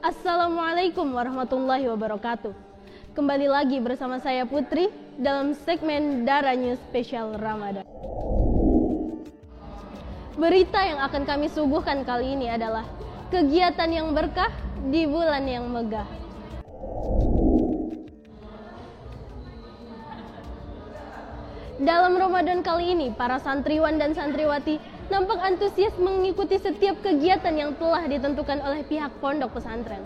Assalamualaikum warahmatullahi wabarakatuh. Kembali lagi bersama saya Putri dalam segmen Dara News Spesial Ramadan. Berita yang akan kami suguhkan kali ini adalah kegiatan yang berkah di bulan yang megah. Dalam Ramadan kali ini, para santriwan dan santriwati nampak antusias mengikuti setiap kegiatan yang telah ditentukan oleh pihak pondok pesantren.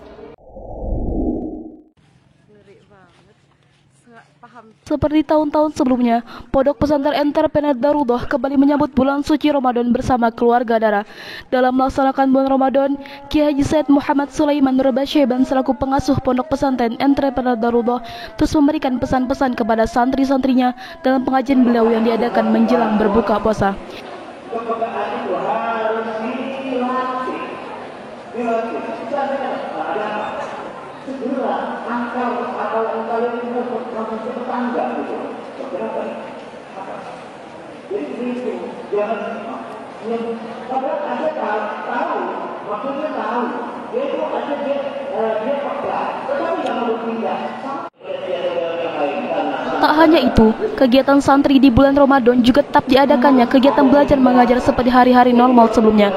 Seperti tahun-tahun sebelumnya, Pondok Pesantren Entrepreneur Darullah kembali menyambut bulan suci Ramadan bersama keluarga Dara. Dalam melaksanakan bulan Ramadan, Kiai Haji Said Muhammad Sulaiman Nurbasyaiban selaku pengasuh Pondok Pesantren Entrepreneur Darullah terus memberikan pesan-pesan kepada santri-santrinya dalam pengajian beliau yang diadakan menjelang berbuka puasa. Segera akal yang langsung tetangga gitu. Kenapa? Jadi begitu, jangan padahal ada tahu, maksudnya tahu. Dia itu ada dia pegang, tetapi jangan berpindah. Tak hanya itu, kegiatan santri di bulan Ramadan juga tetap diadakannya kegiatan belajar mengajar seperti hari-hari normal sebelumnya.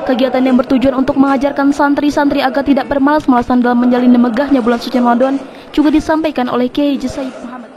Kegiatan yang bertujuan untuk mengajarkan santri-santri agar tidak bermalas-malasan dalam menjalani megahnya bulan suci Ramadan juga disampaikan oleh Kiai Haji Said Muhammad.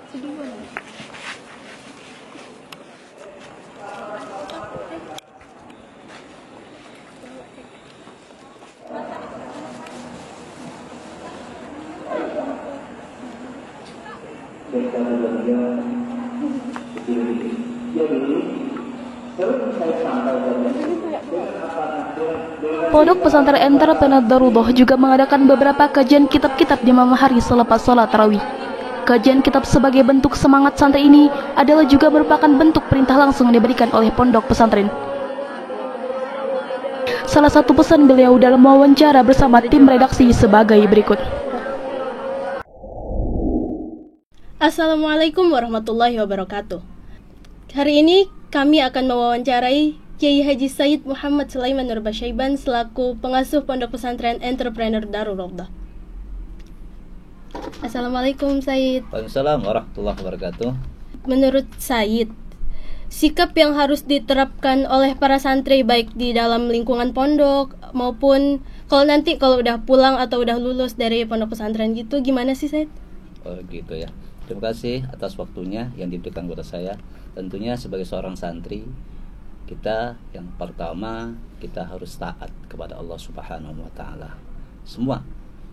Pondok Pesantren Entrepreneur Darullah juga mengadakan beberapa kajian kitab-kitab di malam hari selepas sholat tarawih. Kajian kitab sebagai bentuk semangat santri ini adalah juga merupakan bentuk perintah langsung yang diberikan oleh pondok pesantren. Salah satu pesan beliau dalam wawancara bersama tim redaksi sebagai berikut. Assalamualaikum warahmatullahi wabarakatuh. Hari ini kami akan mewawancarai Kiai Haji Said Muhammad Sulaiman Nurbasyaiban selaku pengasuh Pondok Pesantren Entrepreneur Darullah. Assalamualaikum Said. Waalaikumsalam warahmatullahi wabarakatuh. Menurut Said, sikap yang harus diterapkan oleh para santri baik di dalam lingkungan pondok maupun kalau udah pulang atau udah lulus dari pondok pesantren gitu, gimana sih Said? Oh gitu ya. Terima kasih atas waktunya yang diberikan kepada saya. Tentunya sebagai seorang santri, kita yang pertama kita harus taat kepada Allah Subhanahu wa taala. Semua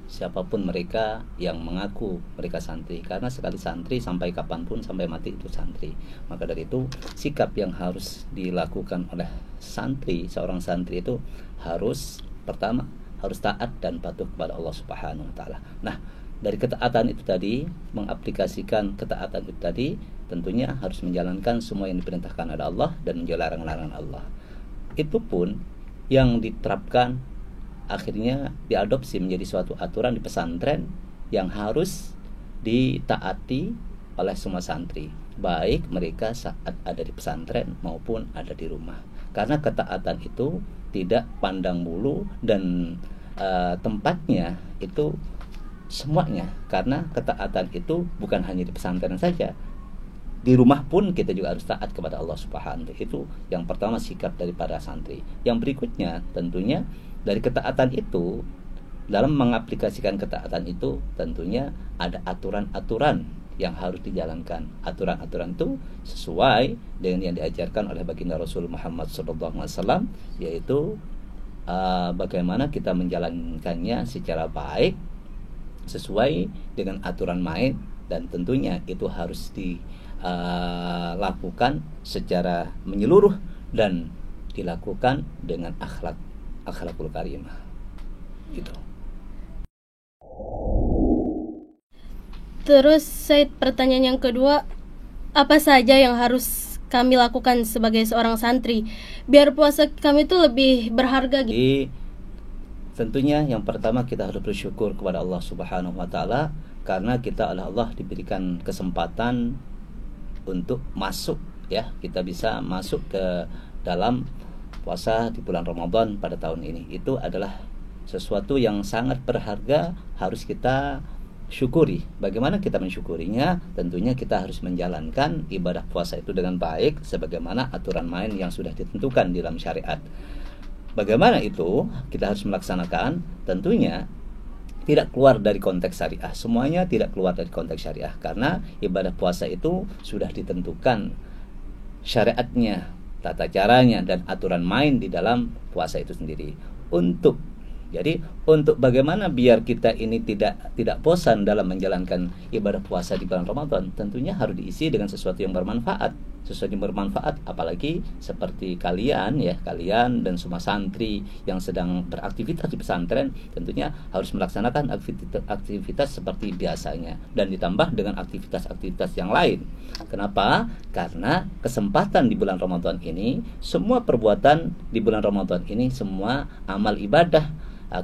siapapun mereka yang mengaku mereka santri, karena sekali santri sampai kapanpun, sampai mati itu santri. Maka dari itu sikap yang harus dilakukan oleh santri, seorang santri itu harus pertama harus taat dan patuh kepada Allah Subhanahu wa taala. Nah, dari ketaatan itu tadi, mengaplikasikan ketaatan itu tadi, tentunya harus menjalankan semua yang diperintahkan oleh Allah dan menjauhi larangan Allah. Itu pun yang diterapkan akhirnya diadopsi menjadi suatu aturan di pesantren yang harus ditaati oleh semua santri, baik mereka saat ada di pesantren maupun ada di rumah. Karena ketaatan itu tidak pandang bulu dan tempatnya itu semuanya, karena ketaatan itu bukan hanya di pesantren saja, di rumah pun kita juga harus taat kepada Allah Subhanahu wa taala. Itu yang pertama sikap dari para santri. Yang berikutnya tentunya dari ketaatan itu, dalam mengaplikasikan ketaatan itu tentunya ada aturan-aturan yang harus dijalankan. Aturan-aturan itu sesuai dengan yang diajarkan oleh baginda Rasul Muhammad SAW, yaitu bagaimana kita menjalankannya secara baik sesuai dengan aturan main, dan tentunya itu harus dilakukan secara menyeluruh dan dilakukan dengan akhlakul karimah gitu. Terus Said, pertanyaan yang kedua, apa saja yang harus kami lakukan sebagai seorang santri biar puasa kami itu lebih berharga gitu? Jadi tentunya yang pertama kita harus bersyukur kepada Allah Subhanahu wa taala karena kita oleh Allah diberikan kesempatan untuk masuk, ya, kita bisa masuk ke dalam puasa di bulan Ramadan pada tahun ini. Itu adalah sesuatu yang sangat berharga, harus kita syukuri. Bagaimana kita mensyukurinya? Tentunya kita harus menjalankan ibadah puasa itu dengan baik sebagaimana aturan main yang sudah ditentukan di dalam syariat. Bagaimana itu kita harus melaksanakan? Tentunya tidak keluar dari konteks syariah. Semuanya tidak keluar dari konteks syariah, karena ibadah puasa itu sudah ditentukan syariatnya, tata caranya, dan aturan main di dalam puasa itu sendiri. Jadi untuk bagaimana biar kita ini tidak bosan dalam menjalankan ibadah puasa di bulan Ramadan, tentunya harus diisi dengan sesuatu yang bermanfaat. Apalagi seperti kalian dan semua santri yang sedang beraktivitas di pesantren, tentunya harus melaksanakan aktivitas seperti biasanya dan ditambah dengan aktivitas-aktivitas yang lain. Kenapa? Karena kesempatan di bulan Ramadan ini, semua perbuatan di bulan Ramadan ini, semua amal ibadah,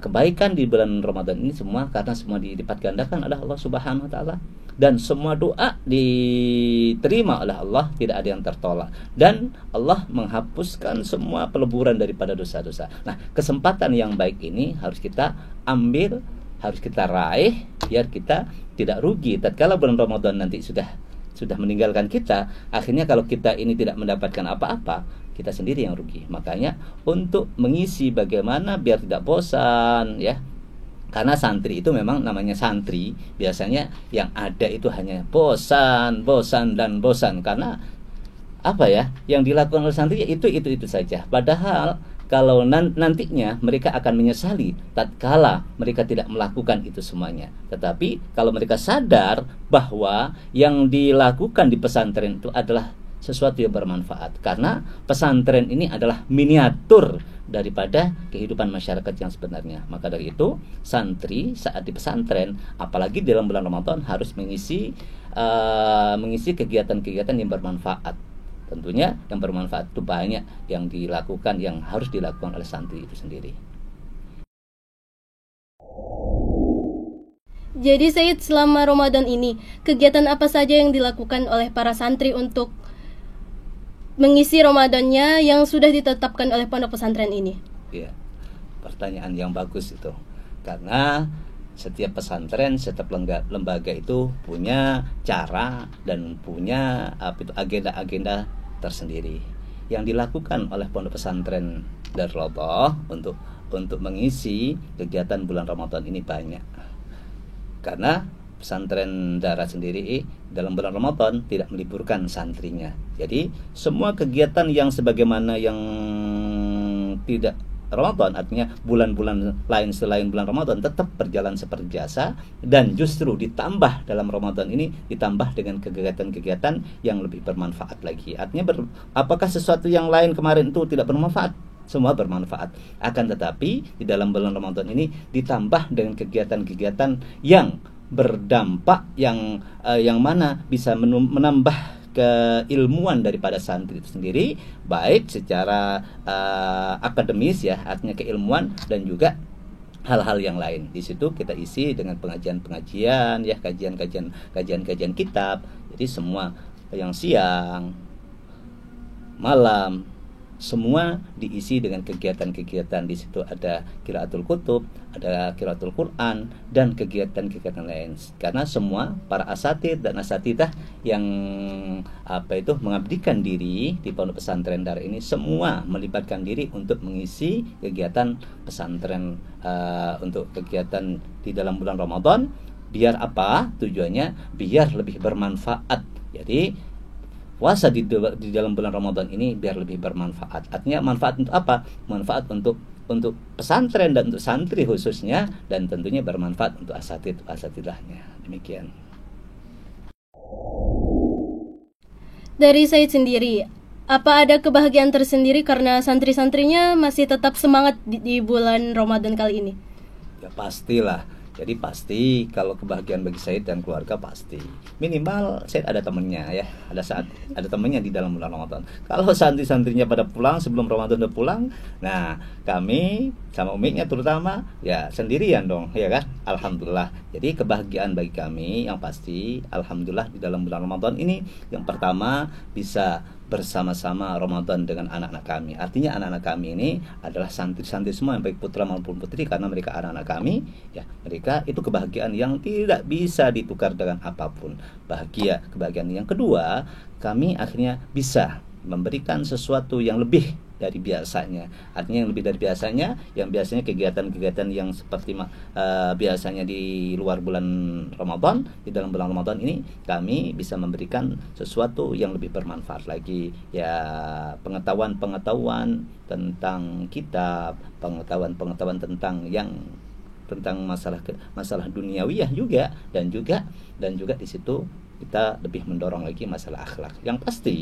kebaikan di bulan Ramadan ini semua, karena semua dilipat gandakan oleh Allah Subhanahu wa taala, dan semua doa diterima oleh Allah, tidak ada yang tertolak, dan Allah menghapuskan semua peleburan daripada dosa-dosa. Nah, kesempatan yang baik ini harus kita ambil, harus kita raih, biar kita tidak rugi tatkala bulan Ramadan nanti sudah meninggalkan kita. Akhirnya kalau kita ini tidak mendapatkan apa-apa, kita sendiri yang rugi. Makanya untuk mengisi bagaimana biar tidak bosan, ya, karena santri itu memang namanya santri, biasanya yang ada itu hanya bosan karena apa ya, yang dilakukan oleh santri itu saja. Padahal kalau nantinya mereka akan menyesali tatkala mereka tidak melakukan itu semuanya. Tetapi kalau mereka sadar bahwa yang dilakukan di pesantren itu adalah sesuatu yang bermanfaat, karena pesantren ini adalah miniatur daripada kehidupan masyarakat yang sebenarnya. Maka dari itu, santri saat di pesantren, apalagi dalam bulan Ramadan, harus mengisi kegiatan-kegiatan yang bermanfaat. Tentunya yang bermanfaat itu banyak yang harus dilakukan oleh santri itu sendiri. Jadi Said, selama Ramadan ini, kegiatan apa saja yang dilakukan oleh para santri untuk mengisi Ramadannya yang sudah ditetapkan oleh pondok pesantren ini? Iya, pertanyaan yang bagus itu. Karena setiap pesantren, setiap lembaga itu punya cara dan punya agenda-agenda tersendiri. Yang dilakukan oleh pondok pesantren Darul Hidayah untuk mengisi kegiatan bulan Ramadan ini banyak. Karena pesantren Darah sendiri dalam bulan Ramadan tidak meliburkan santrinya. Jadi semua kegiatan yang sebagaimana yang tidak Ramadan, artinya bulan-bulan lain selain bulan Ramadan tetap berjalan seperti biasa, dan justru ditambah dalam Ramadan ini ditambah dengan kegiatan-kegiatan yang lebih bermanfaat lagi. Artinya apakah sesuatu yang lain kemarin itu tidak bermanfaat? Semua bermanfaat. Akan tetapi di dalam bulan Ramadan ini ditambah dengan kegiatan-kegiatan yang berdampak, yang mana bisa menambah keilmuan daripada santri itu sendiri, baik secara akademis ya, artinya keilmuan, dan juga hal-hal yang lain. Di situ kita isi dengan pengajian-pengajian ya, kajian kitab. Jadi semua yang siang, malam, semua diisi dengan kegiatan-kegiatan. Di situ ada qiraatul kutub, ada qiraatul Quran, dan kegiatan-kegiatan lain. Karena semua para asatidz dan asatidzah yang mengabdikan diri di pondok pesantren Darah ini, semua melibatkan diri untuk mengisi kegiatan pesantren, untuk kegiatan di dalam bulan Ramadan. Biar apa? Tujuannya biar lebih bermanfaat. Jadi puasa di dalam bulan Ramadan ini biar lebih bermanfaat. Artinya manfaat untuk apa? Manfaat untuk pesantren dan untuk santri khususnya, dan tentunya bermanfaat untuk asatidahnya. Demikian. Dari Said sendiri, apa ada kebahagiaan tersendiri karena santri-santrinya masih tetap semangat di bulan Ramadan kali ini? Ya pastilah. Jadi pasti kalau kebahagiaan bagi Said dan keluarga pasti. Minimal Said ada temannya ya. Ada temannya di dalam bulan Ramadan. Kalau santri-santrinya pada pulang sebelum Ramadan udah pulang, nah kami sama umiknya terutama ya sendirian dong, ya kan? Alhamdulillah. Jadi kebahagiaan bagi kami yang pasti alhamdulillah di dalam bulan Ramadan ini yang pertama bisa bersama-sama Ramadan dengan anak-anak kami. Artinya anak-anak kami ini adalah santri-santri semua yang baik putra maupun putri, karena mereka anak-anak kami ya, mereka itu kebahagiaan yang tidak bisa ditukar dengan apapun. Kebahagiaan yang kedua, kami akhirnya bisa memberikan sesuatu yang lebih dari biasanya. Artinya yang lebih dari biasanya, yang biasanya kegiatan-kegiatan yang seperti biasanya di luar bulan Ramadan, di dalam bulan Ramadan ini kami bisa memberikan sesuatu yang lebih bermanfaat lagi, ya pengetahuan tentang kitab, pengetahuan tentang masalah duniawiyah juga, dan juga di situ kita lebih mendorong lagi masalah akhlak. Yang pasti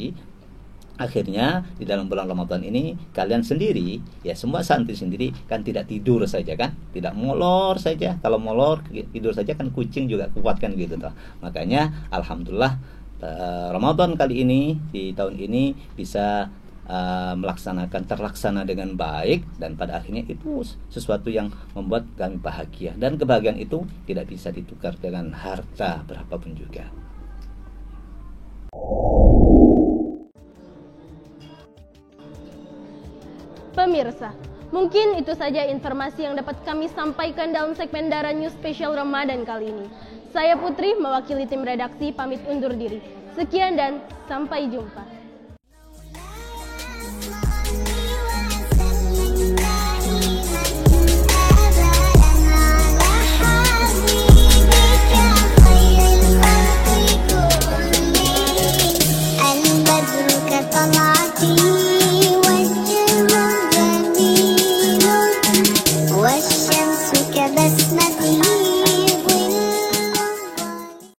akhirnya di dalam bulan Ramadan ini kalian sendiri, ya semua santri sendiri kan tidak tidur saja kan, tidak molor saja. Kalau molor tidur saja kan kucing juga kuat kan gitu toh. Makanya alhamdulillah Ramadan kali ini di tahun ini bisa terlaksana dengan baik, dan pada akhirnya itu sesuatu yang membuat kami bahagia, dan kebahagiaan itu tidak bisa ditukar dengan harta berapapun juga. Pemirsa, mungkin itu saja informasi yang dapat kami sampaikan dalam segmen Dara News Spesial Ramadan kali ini. Saya Putri, mewakili tim redaksi, pamit undur diri. Sekian dan sampai jumpa.